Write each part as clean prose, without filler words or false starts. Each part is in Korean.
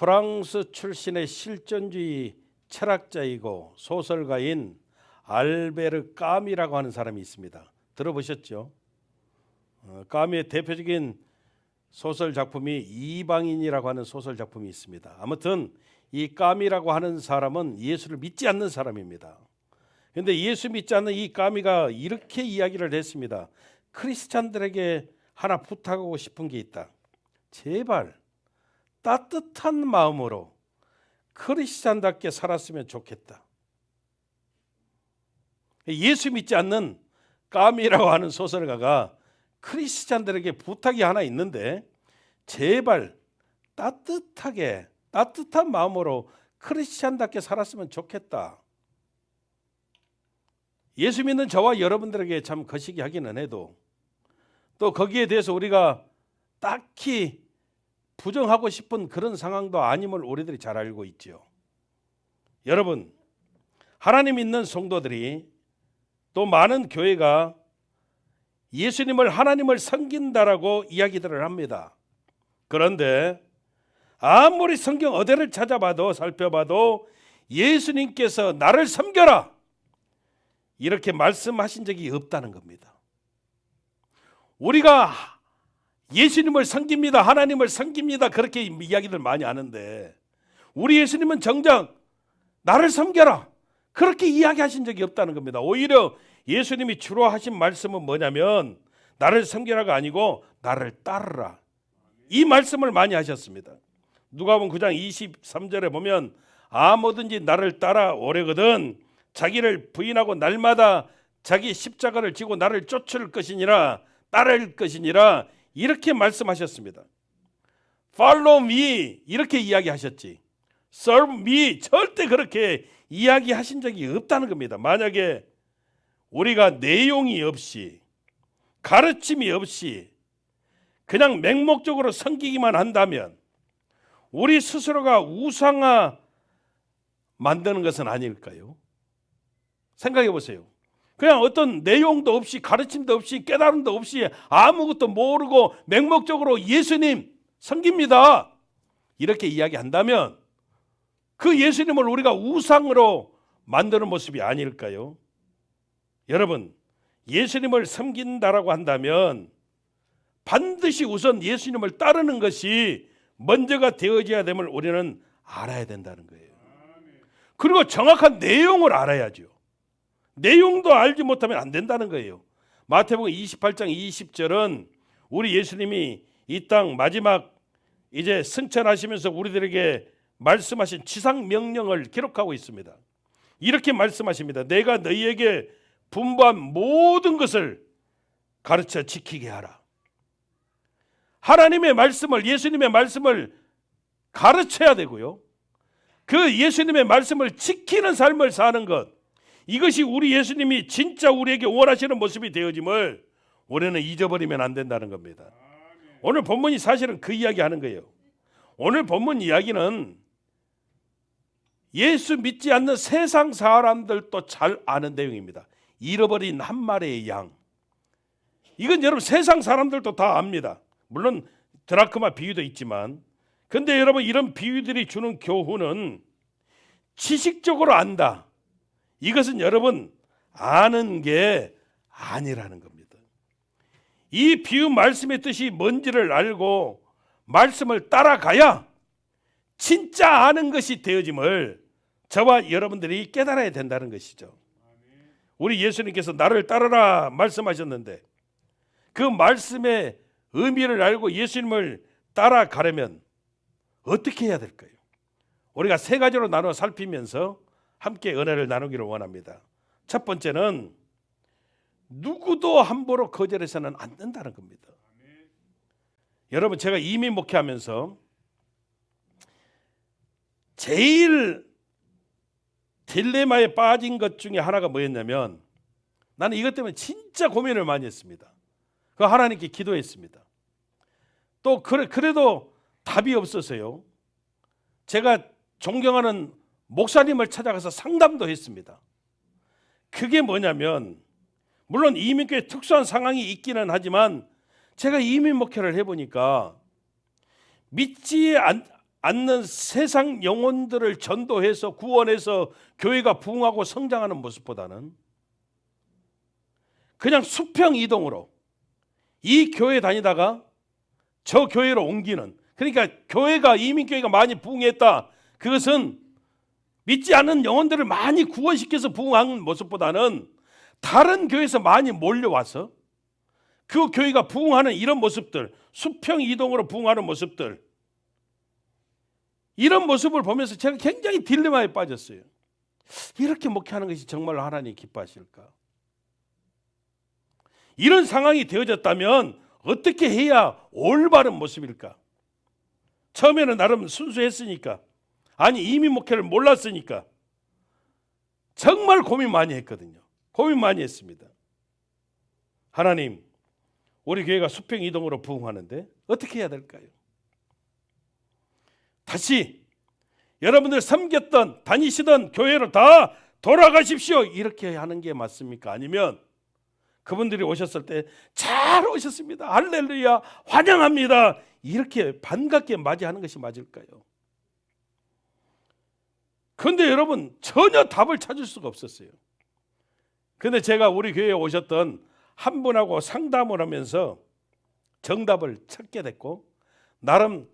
프랑스 출신의 실존주의 철학자이고 소설가인 알베르 까미라고 하는 사람이 있습니다. 들어보셨죠? 까미의 대표적인 소설 작품이 이방인이라고 하는 소설 작품이 있습니다. 아무튼 이 까미라고 하는 사람은 예수를 믿지 않는 사람입니다. 그런데 예수 믿지 않는 이 까미가 이렇게 이야기를 했습니다. 크리스찬들에게 하나 부탁하고 싶은 게 있다. 제발 따뜻한 마음으로 크리스찬답게 살았으면 좋겠다. 예수 믿지 않는 까미라고 하는 소설가가 크리스찬들에게 부탁이 하나 있는데 제발 따뜻한 마음으로 크리스찬답게 살았으면 좋겠다. 예수 믿는 저와 여러분들에게 참 거시기 하기는 해도 또 거기에 대해서 우리가 딱히 부정하고 싶은 그런 상황도 아님을 우리들이 잘 알고 있죠. 여러분, 하나님 믿는 성도들이 또 많은 교회가 예수님을 하나님을 섬긴다라고 이야기들을 합니다. 그런데 아무리 성경 어디를 찾아봐도 살펴봐도 예수님께서 나를 섬겨라 이렇게 말씀하신 적이 없다는 겁니다. 우리가 예수님을 섬깁니다, 하나님을 섬깁니다 그렇게 이야기들 많이 하는데 우리 예수님은 정작 나를 섬겨라 그렇게 이야기하신 적이 없다는 겁니다. 오히려 예수님이 주로 하신 말씀은 뭐냐면 나를 섬기라가 아니고 나를 따르라 이 말씀을 많이 하셨습니다. 누가복음 9장 23절에 보면 아무든지 나를 따라오려거든 자기를 부인하고 날마다 자기 십자가를 지고 나를 쫓을 것이니라 따를 것이니라 이렇게 말씀하셨습니다. Follow me 이렇게 이야기하셨지 Serve me 절대 그렇게 이야기하신 적이 없다는 겁니다. 만약에 우리가 내용이 없이 가르침이 없이 그냥 맹목적으로 섬기기만 한다면 우리 스스로가 우상화 만드는 것은 아닐까요? 생각해 보세요. 그냥 어떤 내용도 없이 가르침도 없이 깨달음도 없이 아무것도 모르고 맹목적으로 예수님 섬깁니다 이렇게 이야기한다면 그 예수님을 우리가 우상으로 만드는 모습이 아닐까요? 여러분, 예수님을 섬긴다라고 한다면 반드시 우선 예수님을 따르는 것이 먼저가 되어져야 됨을 우리는 알아야 된다는 거예요. 그리고 정확한 내용을 알아야죠. 내용도 알지 못하면 안 된다는 거예요. 마태복음 28장 20절은 우리 예수님이 이 땅 마지막 이제 승천하시면서 우리들에게 말씀하신 지상 명령을 기록하고 있습니다. 이렇게 말씀하십니다. 내가 너희에게 분부한 모든 것을 가르쳐 지키게 하라. 하나님의 말씀을 예수님의 말씀을 가르쳐야 되고요. 그 예수님의 말씀을 지키는 삶을 사는 것 이것이 우리 예수님이 진짜 우리에게 원하시는 모습이 되어짐을 우리는 잊어버리면 안 된다는 겁니다. 오늘 본문이 사실은 그 이야기 하는 거예요. 오늘 본문 이야기는 예수 믿지 않는 세상 사람들도 잘 아는 내용입니다. 잃어버린 한 마리의 양. 이건 여러분 세상 사람들도 다 압니다. 물론 드라크마 비유도 있지만 근데 여러분 이런 비유들이 주는 교훈은 지식적으로 안다. 이것은 여러분 아는 게 아니라는 겁니다. 이 비유 말씀의 뜻이 뭔지를 알고 말씀을 따라가야 진짜 아는 것이 되어짐을 저와 여러분들이 깨달아야 된다는 것이죠. 우리 예수님께서 나를 따르라 말씀하셨는데 그 말씀의 의미를 알고 예수님을 따라가려면 어떻게 해야 될까요? 우리가 세 가지로 나눠 살피면서 함께 은혜를 나누기를 원합니다. 첫 번째는 누구도 함부로 거절해서는 안 된다는 겁니다. 여러분 제가 이민 목회하면서 제일 딜레마에 빠진 것 중에 하나가 뭐였냐면 나는 이것 때문에 진짜 고민을 많이 했습니다. 그 하나님께 기도했습니다. 또 그래도 답이 없어서요. 제가 존경하는 목사님을 찾아가서 상담도 했습니다. 그게 뭐냐면 물론 이민교회 특수한 상황이 있기는 하지만 제가 이민 목회를 해보니까 믿지 않는 세상 영혼들을 전도해서 구원해서 교회가 부흥하고 성장하는 모습보다는 그냥 수평 이동으로 이 교회 다니다가 저 교회로 옮기는, 그러니까 교회가 이민교회가 많이 부흥했다, 그것은 믿지 않는 영혼들을 많이 구원시켜서 부흥한 모습보다는 다른 교회에서 많이 몰려와서 그 교회가 부흥하는 이런 모습들, 수평 이동으로 부흥하는 모습들, 이런 모습을 보면서 제가 굉장히 딜레마에 빠졌어요. 이렇게 목회하는 것이 정말 하나님이 기뻐하실까? 이런 상황이 되어졌다면 어떻게 해야 올바른 모습일까? 처음에는 나름 순수했으니까, 아니 이민 목회를 몰랐으니까 정말 고민 많이 했거든요. 고민 많이 했습니다. 하나님, 우리 교회가 수평 이동으로 부흥하는데 어떻게 해야 될까요? 다시 여러분들 섬겼던 다니시던 교회로 다 돌아가십시오, 이렇게 하는 게 맞습니까? 아니면 그분들이 오셨을 때 잘 오셨습니다, 할렐루야, 환영합니다, 이렇게 반갑게 맞이하는 것이 맞을까요? 그런데 여러분 전혀 답을 찾을 수가 없었어요. 그런데 제가 우리 교회에 오셨던 한 분하고 상담을 하면서 정답을 찾게 됐고, 나름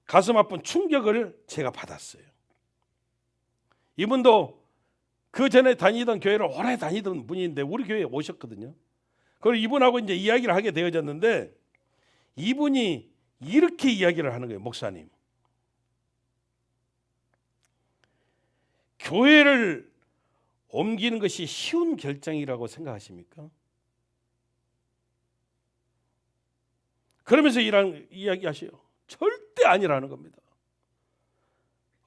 가슴 아픈 충격을 제가 받았어요. 이분도 그 전에 다니던 교회를 오래 다니던 분인데 우리 교회에 오셨거든요. 그리고 이분하고 이제 이야기를 하게 되어졌는데, 이분이 이렇게 이야기를 하는 거예요. 목사님, 교회를 옮기는 것이 쉬운 결정이라고 생각하십니까? 그러면서 이야기하셔요. 절대 아니라는 겁니다.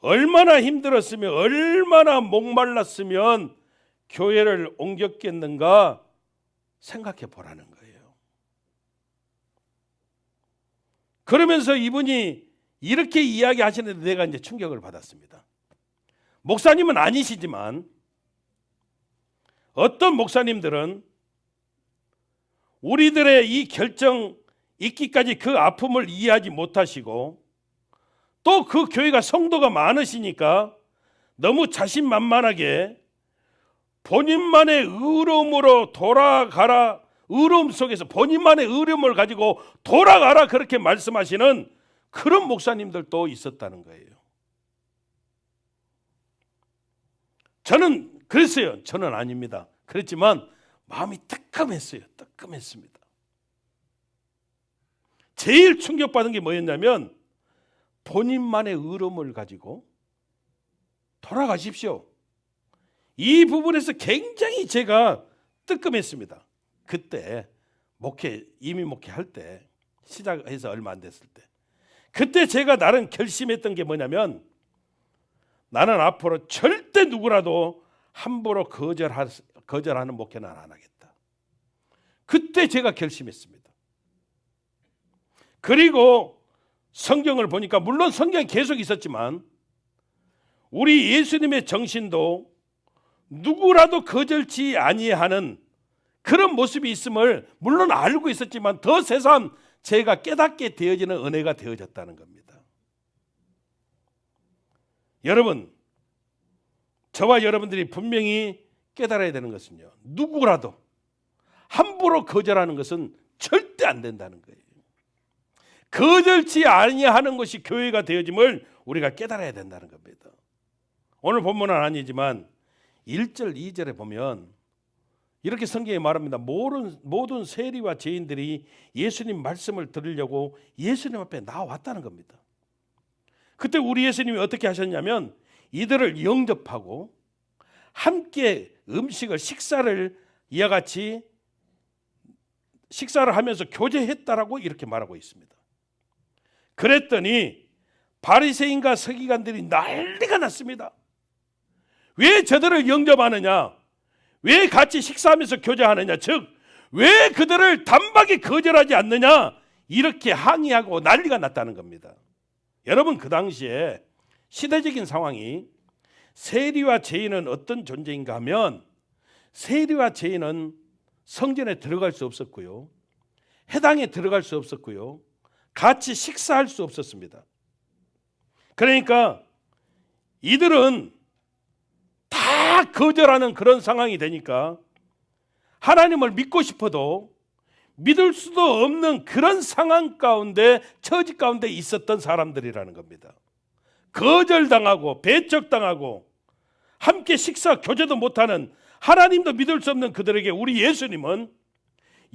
얼마나 힘들었으면, 얼마나 목말랐으면 교회를 옮겼겠는가 생각해 보라는 거예요. 그러면서 이분이 이렇게 이야기하시는데 내가 이제 충격을 받았습니다. 목사님은 아니시지만 어떤 목사님들은 우리들의 이 결정 있기까지 그 아픔을 이해하지 못하시고, 또 그 교회가 성도가 많으시니까 너무 자신만만하게 본인만의 의로움으로 돌아가라, 의로움 속에서 본인만의 의로움을 가지고 돌아가라, 그렇게 말씀하시는 그런 목사님들도 있었다는 거예요. 저는 그랬어요. 저는 아닙니다. 그랬지만 마음이 뜨끔했어요. 뜨끔했습니다. 제일 충격받은 게 뭐였냐면, 본인만의 의로움을 가지고 돌아가십시오, 이 부분에서 굉장히 제가 뜨끔했습니다. 그때 이민 목회할 때, 시작해서 얼마 안 됐을 때, 그때 제가 나름 결심했던 게 뭐냐면, 나는 앞으로 절대 누구라도 함부로 거절하는 목회는 안 하겠다. 그때 제가 결심했습니다. 그리고 성경을 보니까, 물론 성경이 계속 있었지만 우리 예수님의 정신도 누구라도 거절치 아니하는 그런 모습이 있음을 물론 알고 있었지만 더 새삼 제가 깨닫게 되어지는 은혜가 되어졌다는 겁니다. 여러분, 저와 여러분들이 분명히 깨달아야 되는 것은요, 누구라도 함부로 거절하는 것은 절대 안 된다는 거예요. 거절치 아니하는 것이 교회가 되어짐을 우리가 깨달아야 된다는 겁니다. 오늘 본문은 아니지만 1절 2절에 보면 이렇게 성경에 말합니다. 모든 세리와 죄인들이 예수님 말씀을 들으려고 예수님 앞에 나왔다는 겁니다. 그때 우리 예수님이 어떻게 하셨냐면, 이들을 영접하고 함께 식사를 이와 같이 식사를 하면서 교제했다라고 이렇게 말하고 있습니다. 그랬더니 바리새인과 서기관들이 난리가 났습니다. 왜 저들을 영접하느냐, 왜 같이 식사하면서 교제하느냐, 즉 왜 그들을 단박에 거절하지 않느냐, 이렇게 항의하고 난리가 났다는 겁니다. 여러분, 그 당시에 시대적인 상황이, 세리와 죄인은 어떤 존재인가 하면, 세리와 죄인은 성전에 들어갈 수 없었고요, 회당에 들어갈 수 없었고요, 같이 식사할 수 없었습니다. 그러니까 이들은 다 거절하는 그런 상황이 되니까 하나님을 믿고 싶어도 믿을 수도 없는 그런 상황 가운데, 처지 가운데 있었던 사람들이라는 겁니다. 거절당하고 배척당하고 함께 식사 교제도 못하는, 하나님도 믿을 수 없는 그들에게 우리 예수님은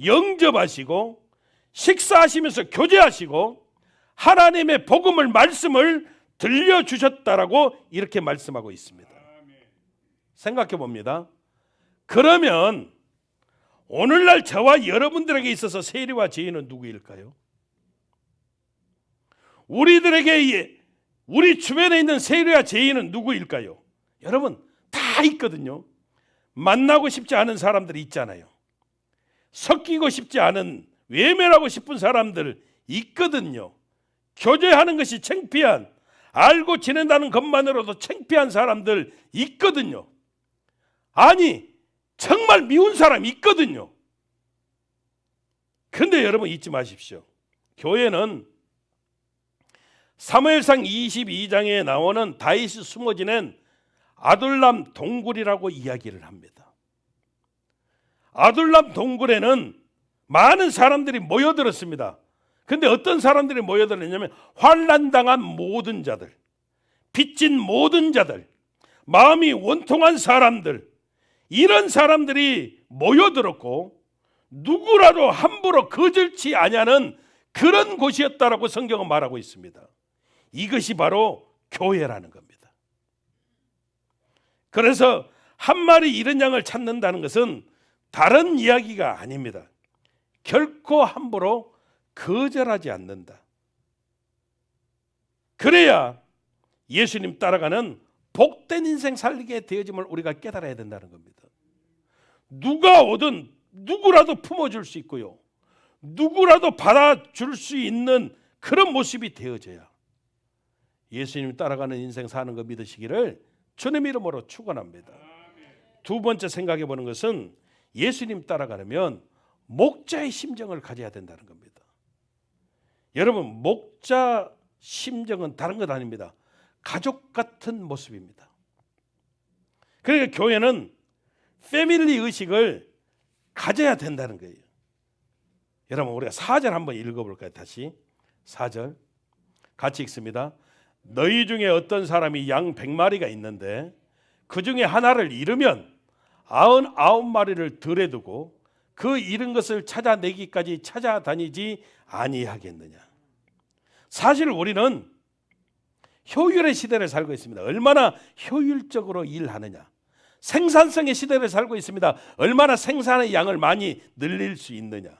영접하시고 식사하시면서 교제하시고 하나님의 복음을, 말씀을 들려주셨다라고 이렇게 말씀하고 있습니다. 생각해 봅니다. 그러면 오늘날 저와 여러분들에게 있어서 세리와 죄인은 누구일까요? 우리 주변에 있는 세리와 죄인은 누구일까요? 여러분, 다 있거든요. 만나고 싶지 않은 사람들이 있잖아요. 섞이고 싶지 않은, 외면하고 싶은 사람들 있거든요. 교제하는 것이 창피한, 알고 지낸다는 것만으로도 창피한 사람들 있거든요. 아니, 정말 미운 사람이 있거든요. 그런데 여러분 잊지 마십시오. 교회는 사무엘상 22장에 나오는 다윗이 숨어 지낸 아둘람 동굴이라고 이야기를 합니다. 아둘람 동굴에는 많은 사람들이 모여들었습니다. 그런데 어떤 사람들이 모여들었냐면 환난당한 모든 자들, 빚진 모든 자들, 마음이 원통한 사람들, 이런 사람들이 모여들었고 누구라도 함부로 거절치 아니하는 그런 곳이었다라고 성경은 말하고 있습니다. 이것이 바로 교회라는 겁니다. 그래서 한 마리 잃은 양을 찾는다는 것은 다른 이야기가 아닙니다. 결코 함부로 거절하지 않는다. 그래야 예수님 따라가는 복된 인생 살게 되어짐을 우리가 깨달아야 된다는 겁니다. 누가 오든 누구라도 품어줄 수 있고요, 누구라도 받아줄 수 있는 그런 모습이 되어져야 예수님 따라가는 인생 사는 거 믿으시기를 주님 이름으로 축원합니다. 두 번째 생각해 보는 것은 예수님 따라가려면 목자의 심정을 가져야 된다는 겁니다. 여러분, 목자 심정은 다른 것 아닙니다. 가족 같은 모습입니다. 그러니까 교회는 패밀리 의식을 가져야 된다는 거예요. 여러분, 우리가 4절 한번 읽어볼까요? 다시 4절 같이 읽습니다. 너희 중에 어떤 사람이 양 100마리가 있는데 그 중에 하나를 잃으면 99마리를 들에 두고 그 잃은 것을 찾아내기까지 찾아다니지 아니하겠느냐. 사실 우리는 효율의 시대를 살고 있습니다. 얼마나 효율적으로 일하느냐. 생산성의 시대를 살고 있습니다. 얼마나 생산의 양을 많이 늘릴 수 있느냐.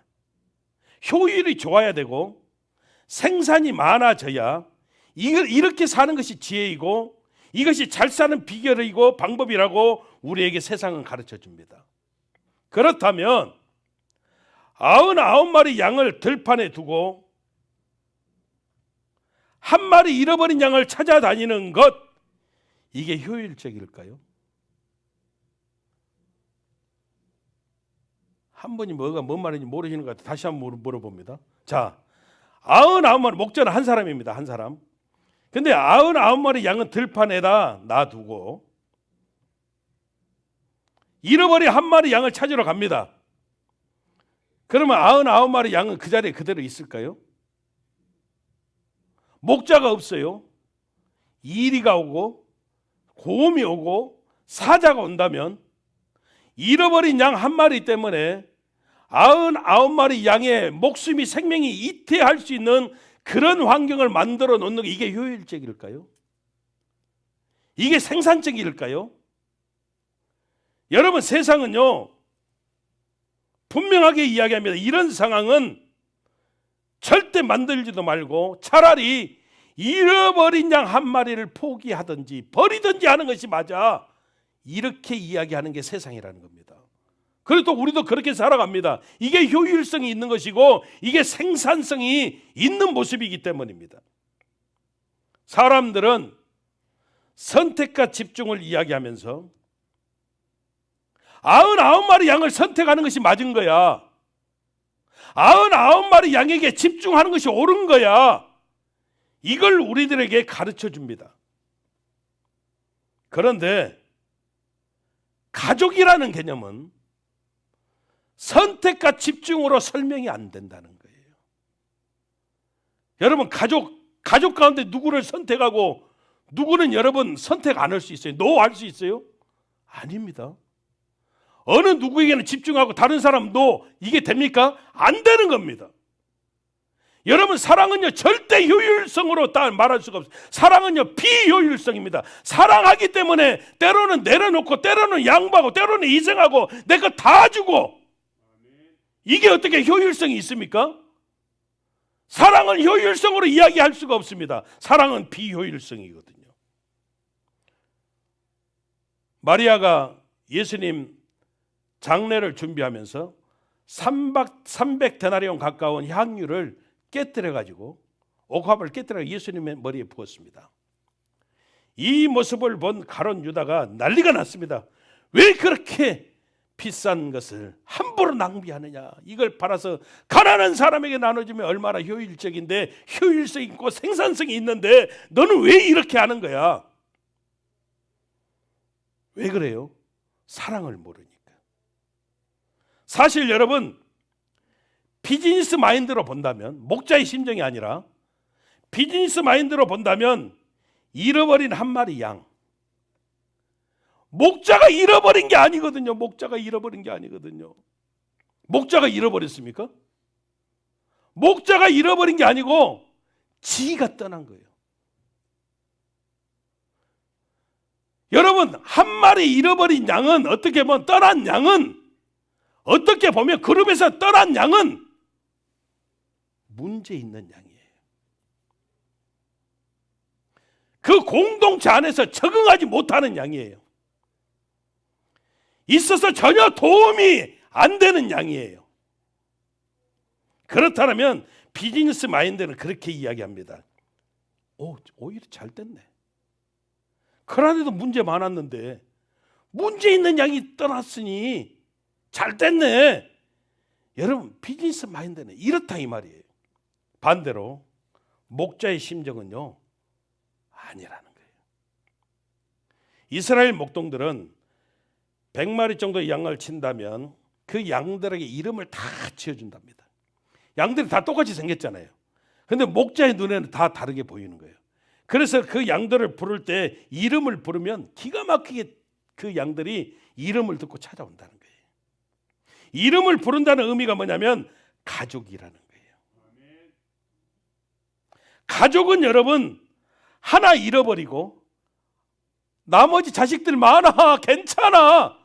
효율이 좋아야 되고 생산이 많아져야 이렇게 사는 것이 지혜이고 이것이 잘 사는 비결이고 방법이라고 우리에게 세상은 가르쳐 줍니다. 그렇다면 99마리 양을 들판에 두고 한 마리 잃어버린 양을 찾아다니는 것, 이게 효율적일까요? 한 분이 뭔 말인지 모르시는 것 같아요. 다시 한번 물어봅니다. 자, 99마리, 목자는 한 사람입니다. 한 사람. 근데 99마리 양은 들판에다 놔두고 잃어버린 한 마리 양을 찾으러 갑니다. 그러면 99마리 양은 그 자리에 그대로 있을까요? 목자가 없어요. 이리가 오고 곰이 오고 사자가 온다면 잃어버린 양 한 마리 때문에 99마리 양의 목숨이, 생명이 이태할 수 있는 그런 환경을 만들어 놓는 게 이게 효율적일까요? 이게 생산적일까요? 여러분, 세상은요 분명하게 이야기합니다. 이런 상황은 절대 만들지도 말고 차라리 잃어버린 양 한 마리를 포기하든지 버리든지 하는 것이 맞아. 이렇게 이야기하는 게 세상이라는 겁니다. 그래도 우리도 그렇게 살아갑니다. 이게 효율성이 있는 것이고 이게 생산성이 있는 모습이기 때문입니다. 사람들은 선택과 집중을 이야기하면서 99마리 양을 선택하는 것이 맞은 거야. 99마리 양에게 집중하는 것이 옳은 거야. 이걸 우리들에게 가르쳐 줍니다. 그런데 가족이라는 개념은 선택과 집중으로 설명이 안 된다는 거예요. 여러분, 가족 가운데 누구를 선택하고 누구는 여러분 선택 안 할 수 있어요? 노 할 수 있어요? 아닙니다. 어느 누구에게는 집중하고 다른 사람 노, 이게 됩니까? 안 되는 겁니다. 여러분, 사랑은요 절대 효율성으로 말할 수가 없어요. 사랑은요 비효율성입니다. 사랑하기 때문에 때로는 내려놓고 때로는 양보하고 때로는 희생하고 내 거 다 주고, 이게 어떻게 효율성이 있습니까? 사랑은 효율성으로 이야기할 수가 없습니다. 사랑은 비효율성이거든요. 마리아가 예수님 장례를 준비하면서 300데나리온 가까운 향유를 깨뜨려가지고, 옥합을 깨뜨려 예수님의 머리에 부었습니다. 이 모습을 본 가룟 유다가 난리가 났습니다. 왜 그렇게 비싼 것을 함부로 낭비하느냐? 이걸 팔아서 가난한 사람에게 나눠주면 얼마나 효율적인데, 효율성 있고 생산성이 있는데 너는 왜 이렇게 하는 거야? 왜 그래요? 사랑을 모르니까. 사실 여러분, 비즈니스 마인드로 본다면, 목자의 심정이 아니라 비즈니스 마인드로 본다면 잃어버린 한 마리 양, 목자가 잃어버린 게 아니거든요. 목자가 잃어버린 게 아니거든요. 목자가 잃어버렸습니까? 목자가 잃어버린 게 아니고 지가 떠난 거예요. 여러분, 한 마리 잃어버린 양은, 어떻게 보면 떠난 양은, 어떻게 보면 그룹에서 떠난 양은 문제 있는 양이에요. 그 공동체 안에서 적응하지 못하는 양이에요. 있어서 전혀 도움이 안 되는 양이에요. 그렇다면 비즈니스 마인드는 그렇게 이야기합니다. 오히려 잘 됐네. 그런데도 문제 많았는데 문제 있는 양이 떠났으니 잘 됐네. 여러분, 비즈니스 마인드는 이렇다 이 말이에요. 반대로 목자의 심정은요 아니라는 거예요. 이스라엘 목동들은 100마리 정도의 양을 친다면 그 양들에게 이름을 다 지어준답니다. 양들이 다 똑같이 생겼잖아요. 그런데 목자의 눈에는 다 다르게 보이는 거예요. 그래서 그 양들을 부를 때 이름을 부르면 기가 막히게 그 양들이 이름을 듣고 찾아온다는 거예요. 이름을 부른다는 의미가 뭐냐면 가족이라는 거예요. 가족은 여러분, 하나 잃어버리고 나머지 자식들 많아, 괜찮아,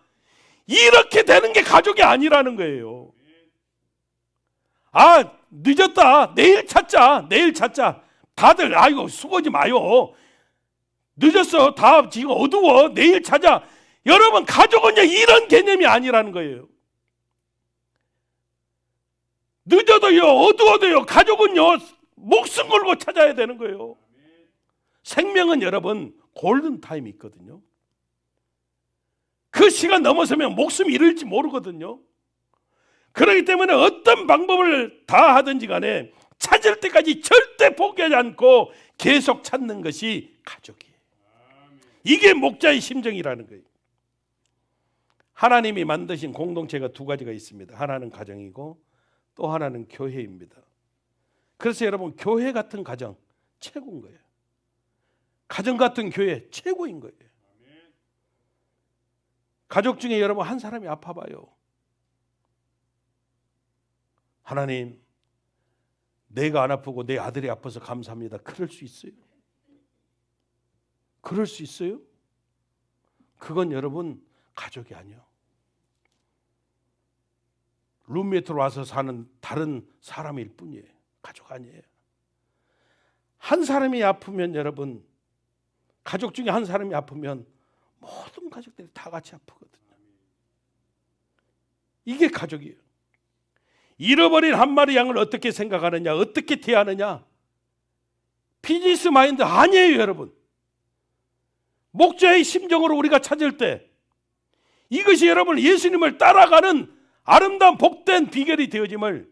이렇게 되는 게 가족이 아니라는 거예요. 아, 늦었다, 내일 찾자, 내일 찾자. 다들 아이고 수고하지 마요. 늦었어, 다 지금 어두워, 내일 찾아. 여러분, 가족은요 이런 개념이 아니라는 거예요. 늦어도요, 어두워도요, 가족은요 목숨 걸고 찾아야 되는 거예요. 생명은 여러분 골든타임이 있거든요. 그 시간 넘어서면 목숨 잃을지 모르거든요. 그렇기 때문에 어떤 방법을 다 하든지 간에 찾을 때까지 절대 포기하지 않고 계속 찾는 것이 가족이에요. 이게 목자의 심정이라는 거예요. 하나님이 만드신 공동체가 두 가지가 있습니다. 하나는 가정이고 또 하나는 교회입니다. 그래서 여러분, 교회 같은 가정 최고인 거예요. 가정 같은 교회 최고인 거예요. 가족 중에 여러분 한 사람이 아파봐요. 하나님, 내가 안 아프고 내 아들이 아파서 감사합니다. 그럴 수 있어요? 그럴 수 있어요? 그건 여러분 가족이 아니에요. 룸메이트로 와서 사는 다른 사람일 뿐이에요. 가족 아니에요. 한 사람이 아프면 여러분, 가족 중에 한 사람이 아프면 모든 가족들이 다 같이 아프거든요. 이게 가족이에요. 잃어버린 한 마리 양을 어떻게 생각하느냐, 어떻게 대하느냐, 비즈니스 마인드 아니에요. 여러분, 목자의 심정으로 우리가 찾을 때 이것이 여러분 예수님을 따라가는 아름다운 복된 비결이 되어짐을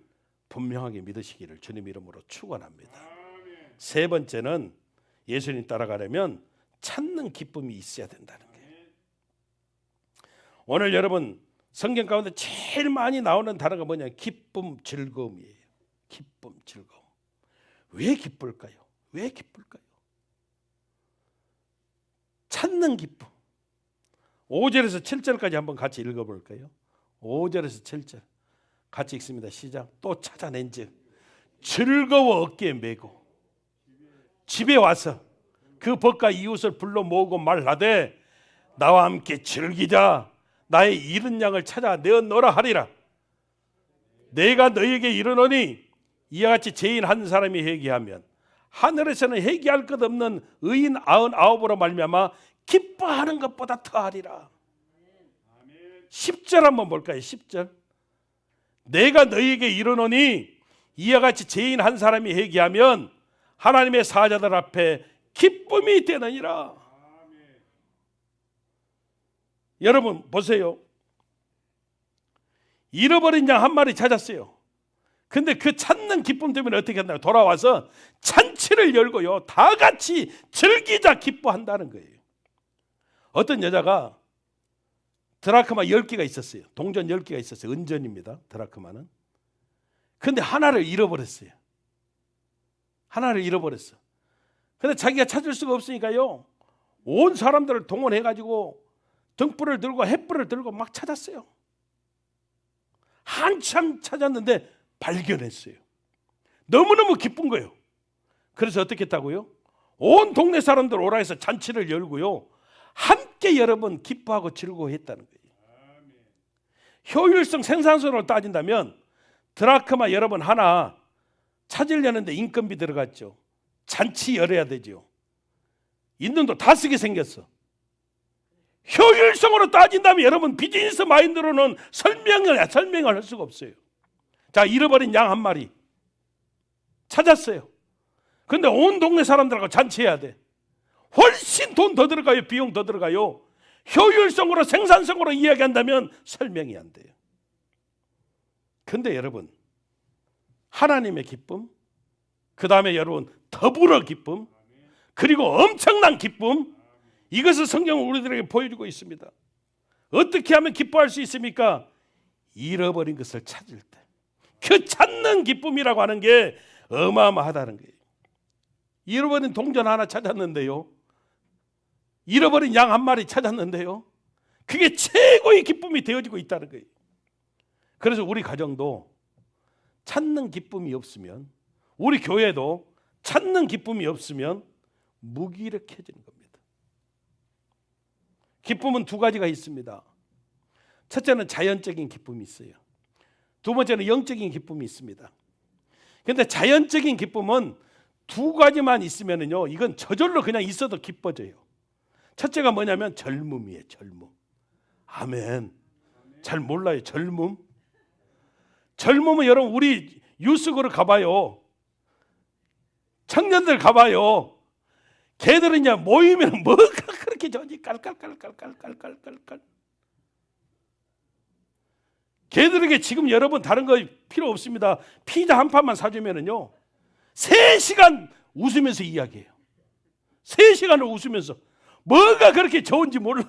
분명하게 믿으시기를 주님 이름으로 축원합니다. 세 번째는 예수님 따라가려면 찾는 기쁨이 있어야 된다는 거예요. 오늘 여러분 성경 가운데 제일 많이 나오는 단어가 뭐냐? 기쁨, 즐거움이에요. 기쁨, 즐거움. 왜 기쁠까요? 왜 기쁠까요? 찾는 기쁨. 5절에서 7절까지 한번 같이 읽어볼까요? 5절에서 7절 같이 읽습니다. 시작. 또 찾아낸즉 즐거워 어깨에 메고 집에 와서 그 벗과 이웃을 불러 모으고 말하되 나와 함께 즐기자. 나의 잃은 양을 찾아 내어놓으라 하리라. 내가 너에게 이르노니 이와 같이 죄인 한 사람이 회개하면 하늘에서는 회개할 것 없는 의인 99으로 말미암아 기뻐하는 것보다 더하리라. 10절 한번 볼까요? 10절. 내가 너에게 이르노니 이와 같이 죄인 한 사람이 회개하면 하나님의 사자들 앞에 기쁨이 되느니라. 여러분 보세요. 잃어버린 양 한 마리 찾았어요. 근데 그 찾는 기쁨 때문에 어떻게 한다고? 돌아와서 잔치를 열고요, 다 같이 즐기자 기뻐한다는 거예요. 어떤 여자가 드라크마 10개가 있었어요. 동전 10개가 있었어요. 은전입니다, 드라크마는. 근데 하나를 잃어버렸어요. 하나를 잃어버렸어. 근데 자기가 찾을 수가 없으니까요, 온 사람들을 동원해가지고 등불을 들고 횃불을 들고 막 찾았어요. 한참 찾았는데 발견했어요. 너무너무 기쁜 거예요. 그래서 어떻게 했다고요? 온 동네 사람들 오라 해서 잔치를 열고요, 함께 여러분 기뻐하고 즐거워했다는 거예요. 효율성, 생산성으로 따진다면 드라크마 여러분 하나 찾으려는데 인건비 들어갔죠. 잔치 열어야 되죠. 있는 돈 다 쓰게 생겼어. 효율성으로 따진다면 여러분 비즈니스 마인드로는 설명을 할 수가 없어요. 자, 잃어버린 양 한 마리 찾았어요. 근데 온 동네 사람들하고 잔치해야 돼. 훨씬 돈 더 들어가요. 비용 더 들어가요. 효율성으로, 생산성으로 이야기한다면 설명이 안 돼요. 근데 여러분, 하나님의 기쁨, 그 다음에 여러분 더불어 기쁨, 그리고 엄청난 기쁨, 이것을 성경은 우리들에게 보여주고 있습니다. 어떻게 하면 기뻐할 수 있습니까? 잃어버린 것을 찾을 때, 그 찾는 기쁨이라고 하는 게 어마어마하다는 거예요. 잃어버린 동전 하나 찾았는데요, 잃어버린 양 한 마리 찾았는데요, 그게 최고의 기쁨이 되어지고 있다는 거예요. 그래서 우리 가정도 찾는 기쁨이 없으면, 우리 교회도 찾는 기쁨이 없으면 무기력해지는 겁니다. 기쁨은 두 가지가 있습니다. 첫째는 자연적인 기쁨이 있어요. 두 번째는 영적인 기쁨이 있습니다. 그런데 자연적인 기쁨은 두 가지만 있으면요, 이건 저절로 그냥 있어도 기뻐져요. 첫째가 뭐냐면 젊음이에요. 젊음. 아멘. 잘 몰라요. 젊음. 젊음은 여러분 우리 유스그룹 가봐요. 청년들 가봐요. 걔들은 이제 모이면 뭐가 그렇게 좋은지 깔깔깔깔깔깔깔깔. 걔들에게 지금 여러분 다른 거 필요 없습니다. 피자 한 판만 사주면은요 3시간 웃으면서 이야기해요. 3시간을 웃으면서 뭐가 그렇게 좋은지 몰라.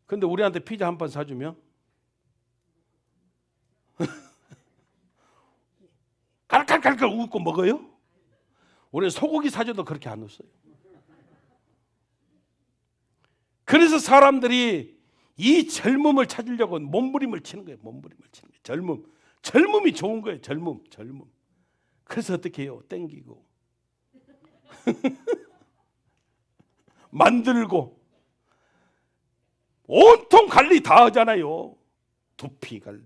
근데 우리한테 피자 한 판 사주면 깔깔깔깔 웃고 먹어요? 우리는 소고기 사줘도 그렇게 안 웃어요. 그래서 사람들이 이 젊음을 찾으려고 몸부림을 치는 거예요. 몸부림을 치는 거예요. 젊음이 좋은 거예요. 젊음. 그래서 어떻게 해요? 땡기고 만들고 온통 관리 다 하잖아요. 두피 관리,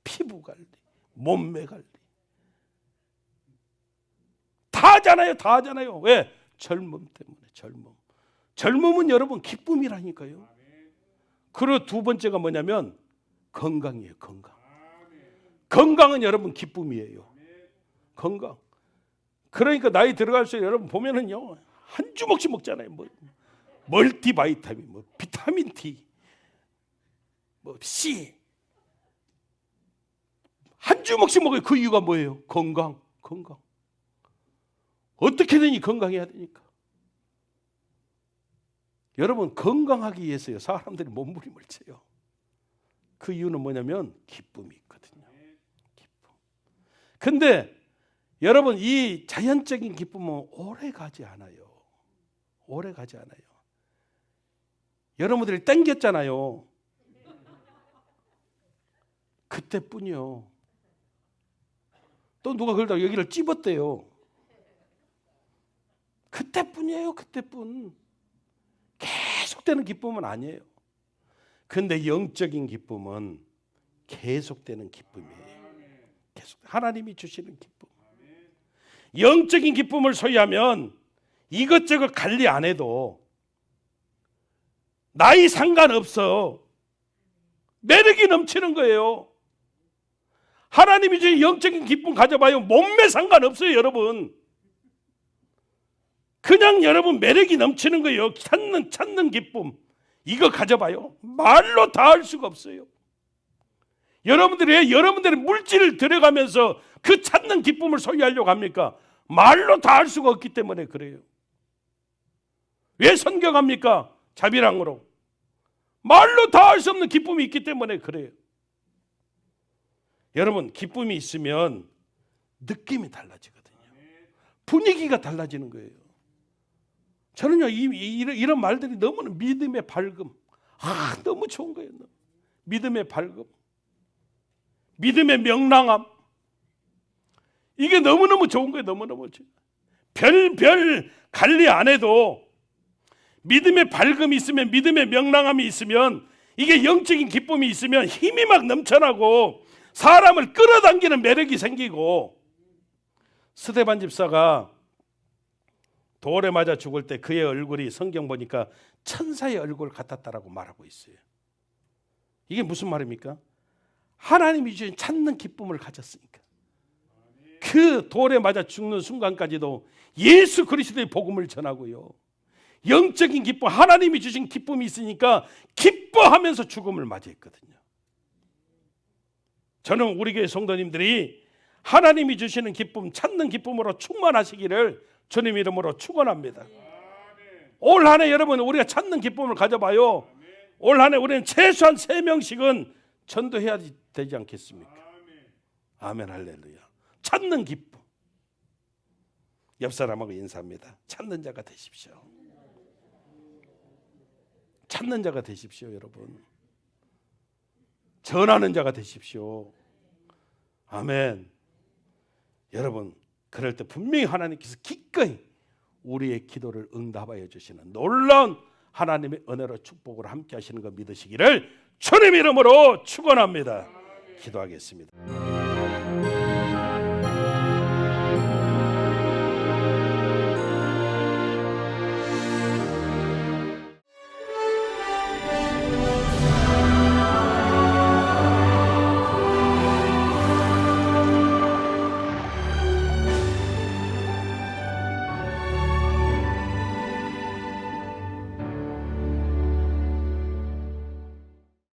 피부 관리, 몸매 관리 다 하잖아요. 왜? 젊음 때문에. 젊음은 여러분 기쁨이라니까요. 그리고 두 번째가 뭐냐면 건강이에요. 건강은 여러분 기쁨이에요. 건강. 그러니까 나이 들어갈수록 여러분 보면은요 한 주먹씩 먹잖아요. 뭐 멀티바이타민, 뭐 비타민 D, 뭐 C, 한 주먹씩 먹어요. 그 이유가 뭐예요? 건강. 어떻게든 건강해야 되니까. 여러분, 건강하기 위해서요, 사람들이 몸부림을 쳐요. 그 이유는 뭐냐면 기쁨이 있거든요. 기쁨. 근데 여러분, 이 자연적인 기쁨은 오래 가지 않아요. 여러분들이 땡겼잖아요. 그때뿐이요. 또 누가 그러다가 여기를 찝었대요. 그때뿐이에요. 그때뿐. 계속되는 기쁨은 아니에요. 근데 영적인 기쁨은 계속되는 기쁨이에요. 계속 하나님이 주시는 기쁨. 영적인 기쁨을 소유하면 이것저것 관리 안 해도 나이 상관없어. 매력이 넘치는 거예요. 하나님이 주신 영적인 기쁨 가져봐요. 몸매 상관없어요, 여러분. 그냥 여러분 매력이 넘치는 거예요. 찾는 기쁨. 이거 가져봐요. 말로 다 할 수가 없어요. 여러분들의 물질을 들여가면서 그 찾는 기쁨을 소유하려고 합니까? 말로 다 할 수가 없기 때문에 그래요. 왜 선교합니까? 자비랑으로. 말로 다 할 수 없는 기쁨이 있기 때문에 그래요. 여러분, 기쁨이 있으면 느낌이 달라지거든요. 분위기가 달라지는 거예요. 저는요, 이런 말들이 너무나 믿음의 밝음. 너무 좋은 거예요. 믿음의 밝음. 믿음의 명랑함. 이게 너무너무 좋은 거예요. 너무너무. 별 관리 안 해도 믿음의 밝음이 있으면, 믿음의 명랑함이 있으면, 이게 영적인 기쁨이 있으면 힘이 막 넘쳐나고 사람을 끌어당기는 매력이 생기고, 스데반 집사가 돌에 맞아 죽을 때 그의 얼굴이 성경 보니까 천사의 얼굴 같았다라고 말하고 있어요. 이게 무슨 말입니까? 하나님이 주신 찾는 기쁨을 가졌으니까. 그 돌에 맞아 죽는 순간까지도 예수 그리스도의 복음을 전하고요. 영적인 기쁨, 하나님이 주신 기쁨이 있으니까 기뻐하면서 죽음을 맞이했거든요. 저는 우리 교회 성도님들이 하나님이 주시는 기쁨, 찾는 기쁨으로 충만하시기를 주님 이름으로 축원합니다. 올 한 해 여러분, 우리가 찾는 기쁨을 가져봐요. 올 한 해 우리는 최소한 3명씩은 전도해야 되지 않겠습니까? 아멘, 할렐루야. 찾는 기쁨. 옆 사람하고 인사합니다. 찾는 자가 되십시오. 찾는 자가 되십시오, 여러분. 전하는 자가 되십시오. 아멘. 여러분, 그럴 때 분명히 하나님께서 기꺼이 우리의 기도를 응답하여 주시는 놀라운 하나님의 은혜로 축복으로 함께 하시는 거 믿으시기를 주님 이름으로 축원합니다. 기도하겠습니다.